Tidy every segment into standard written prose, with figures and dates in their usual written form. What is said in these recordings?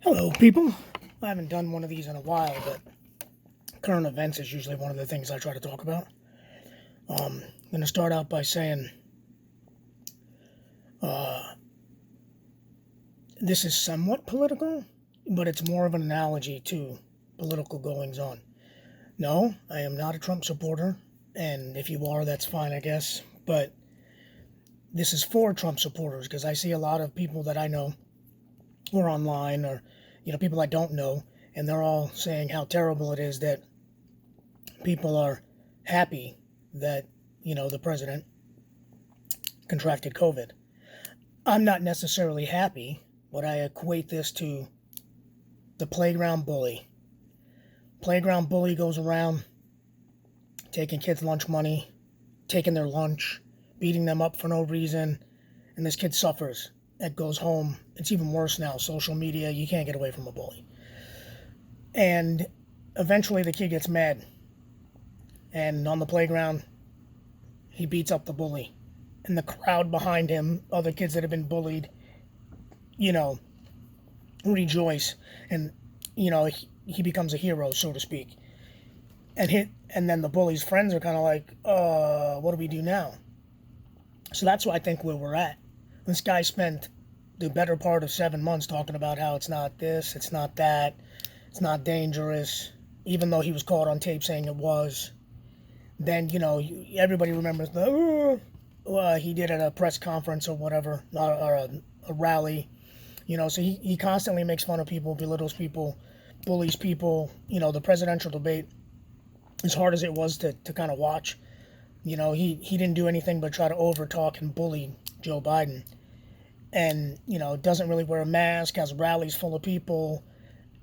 Hello, people. I haven't done one of these in a while, but current events is usually one of the things I try to talk about. I'm going to start out by saying uh, this is somewhat political, but it's more of an analogy to political goings on. No, I am not a Trump supporter, and if you are, that's fine, I guess. But this is for Trump supporters because I see a lot of people that I know or online or people I don't know, and they're all saying how terrible it is that people are happy that the president contracted COVID. I'm not necessarily happy, but I equate this to the playground bully. Playground bully goes around taking kids' lunch money, taking their lunch, beating them up for no reason, and this kid suffers. It goes home. It's even worse now. Social media, you can't get away from a bully. And eventually the kid gets mad. And on the playground, he beats up the bully. And the crowd behind him, other kids that have been bullied, rejoice. And, he becomes a hero, so to speak. And then the bully's friends are kind of like, what do we do now? So that's why I think where we're at. This guy spent the better part of 7 months talking about how it's not this, it's not that, it's not dangerous, even though he was caught on tape saying it was. Then, everybody remembers he did at a press conference or whatever, or a rally. So he constantly makes fun of people, belittles people, bullies people. The presidential debate, as hard as it was to kind of watch, he didn't do anything but try to overtalk and bully Joe Biden. And, doesn't really wear a mask, has rallies full of people.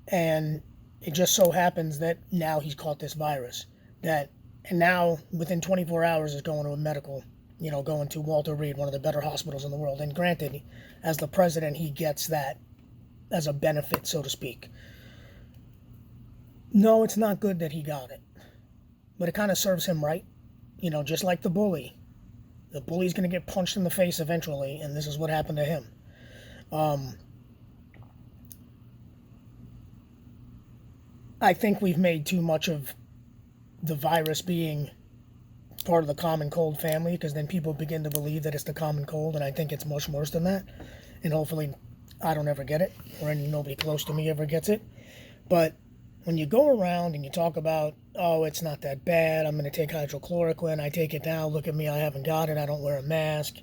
And it just so happens that now he's caught this virus. And now, within 24 hours, is going to a medical, going to Walter Reed, one of the better hospitals in the world. And granted, as the president, he gets that as a benefit, so to speak. No, it's not good that he got it. But it kind of serves him right. Just like the bully. The bully's going to get punched in the face eventually, and this is what happened to him. I think we've made too much of the virus being part of the common cold family, because then people begin to believe that it's the common cold, and I think it's much worse than that. And hopefully I don't ever get it, or nobody close to me ever gets it. But when you go around and you talk about, oh, it's not that bad, I'm going to take hydrochloroquine, I take it now, look at me, I haven't got it, I don't wear a mask,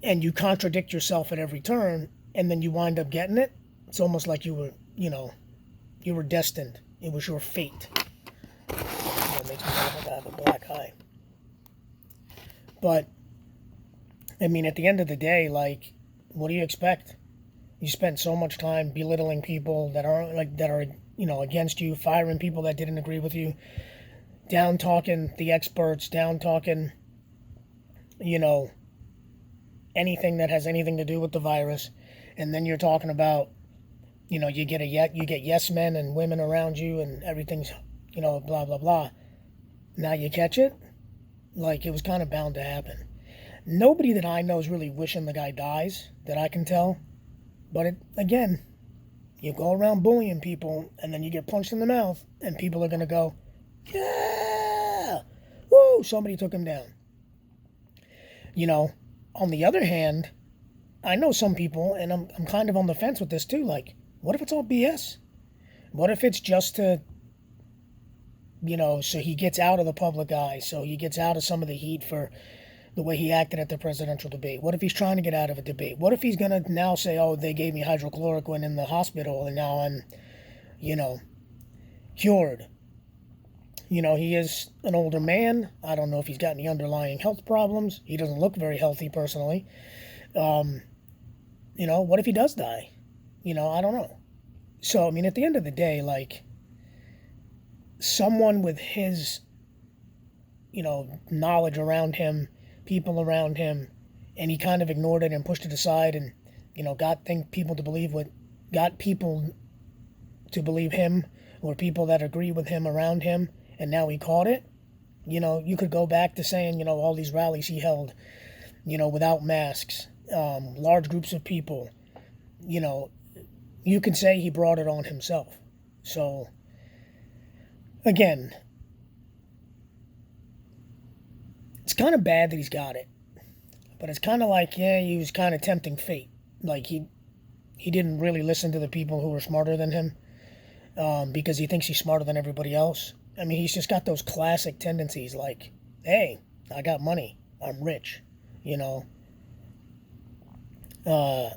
and you contradict yourself at every turn, and then you wind up getting it, it's almost like you were destined. It was your fate. It makes me feel like I have a black eye. But, I mean, at the end of the day, like, what do you expect? You spend so much time belittling people that are against you, firing people that didn't agree with you, down talking the experts, down talking, anything that has anything to do with the virus, and then you're talking about, you get yes men and women around you, and everything's, blah blah blah. Now you catch it, like it was kind of bound to happen. Nobody that I know is really wishing the guy dies, that I can tell, but again. You go around bullying people, and then you get punched in the mouth, and people are going to go, yeah, woo, somebody took him down. On the other hand, I know some people, and I'm kind of on the fence with this too, like, what if it's all BS? What if it's just to, so he gets out of the public eye, so he gets out of some of the heat for the way he acted at the presidential debate? What if he's trying to get out of a debate? What if he's going to now say, oh, they gave me hydrochloroquine in the hospital and now I'm, cured? He is an older man. I don't know if he's got any underlying health problems. He doesn't look very healthy personally. What if he does die? I don't know. So, I mean, at the end of the day, like, someone with his, knowledge around him, people around him, and he kind of ignored it and pushed it aside and, got people to believe him, or people that agree with him around him, and now he caught it. You could go back to saying, all these rallies he held, without masks, large groups of people, you could say he brought it on himself. So, again, it's kind of bad that he's got it. But it's kind of like, yeah, he was kind of tempting fate. Like, he didn't really listen to the people who were smarter than him, because he thinks he's smarter than everybody else. I mean, he's just got those classic tendencies like, hey, I got money. I'm rich. You know, I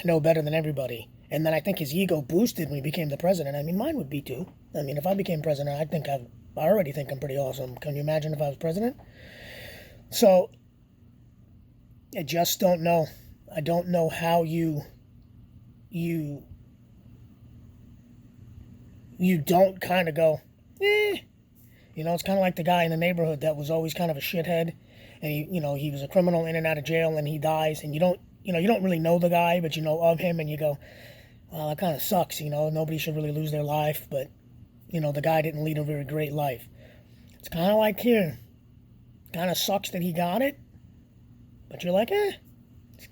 know better than everybody. And then I think his ego boosted when he became the president. I mean, mine would be too. I mean, if I became president, I already think I'm pretty awesome. Can you imagine if I was president? So, I just don't know. I don't know how you don't kind of go, eh. You know, it's kind of like the guy in the neighborhood that was always kind of a shithead, and he was a criminal in and out of jail, and he dies, and you don't really know the guy, but you know of him, and you go, well, that kind of sucks. You know, nobody should really lose their life, but the guy didn't lead a very great life. It's kind of like here. Kind of sucks that he got it, but you're like, it's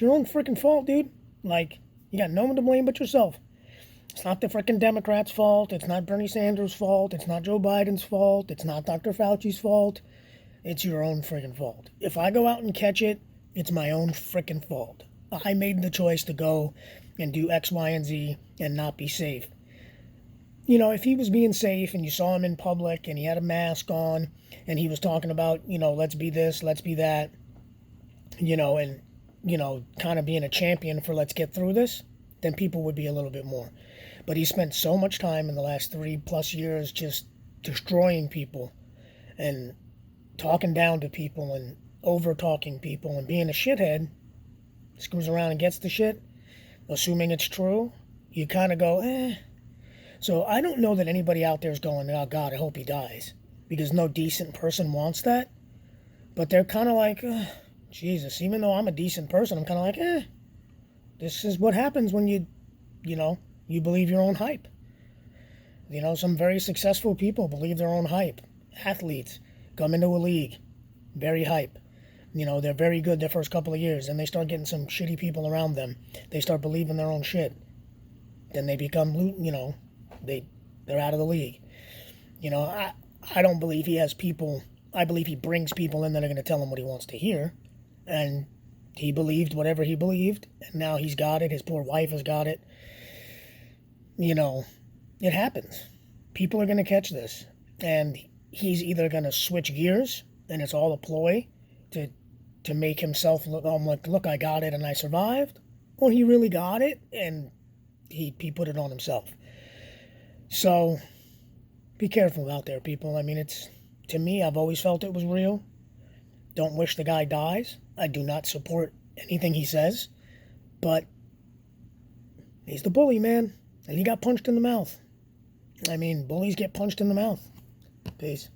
your own freaking fault, dude. Like, you got no one to blame but yourself. It's not the freaking Democrats' fault. It's not Bernie Sanders' fault. It's not Joe Biden's fault. It's not Dr. Fauci's fault. It's your own freaking fault. If I go out and catch it, it's my own freaking fault. I made the choice to go and do X, Y, and Z and not be safe. If he was being safe and you saw him in public and he had a mask on and he was talking about, let's be this, let's be that, and, kind of being a champion for let's get through this, then people would be a little bit more. But he spent so much time in the last 3+ years just destroying people and talking down to people and over-talking people and being a shithead, screws around and gets the shit, assuming it's true, you kind of go, So I don't know that anybody out there is going, oh, God, I hope he dies. Because no decent person wants that. But they're kind of like, Jesus, even though I'm a decent person, I'm kind of like, this is what happens when you believe your own hype. Some very successful people believe their own hype. Athletes come into a league, very hype. They're very good their first couple of years. Then they start getting some shitty people around them. They start believing their own shit. Then they become, they're out of the league. I don't believe he has people. I believe he brings people in that are going to tell him what he wants to hear. And he believed whatever he believed. And now he's got it. His poor wife has got it. It happens. People are going to catch this. And he's either going to switch gears, and it's all a ploy to make himself look, look, I got it and I survived. Or he really got it and he put it on himself. So, be careful out there, people. I mean, to me, I've always felt it was real. Don't wish the guy dies. I do not support anything he says. But he's the bully, man. And he got punched in the mouth. I mean, bullies get punched in the mouth. Peace.